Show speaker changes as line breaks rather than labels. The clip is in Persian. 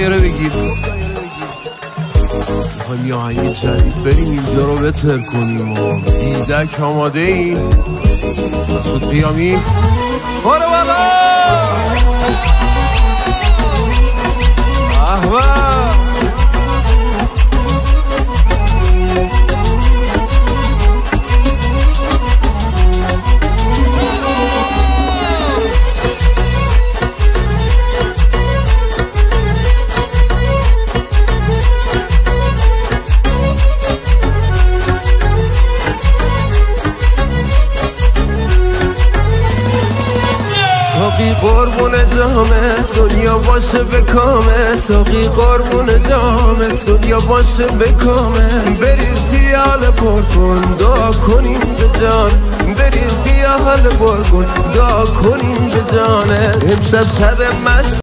دایره بگیر. میخوایم یه آهنگ جدید بریم اینجا رو بتر کنیم و دیدک آماده ای؟ مسعود قیامی بارو بالا احوال ساقی قربون جامه دنیا باشه بکامه، ساقی قربون جامه دنیا باشه بکامه. بریز پیاله پر کن دعا کنیم به جان، بریز پیاله پر کن دعا کنیم به جانه. امشب شب مست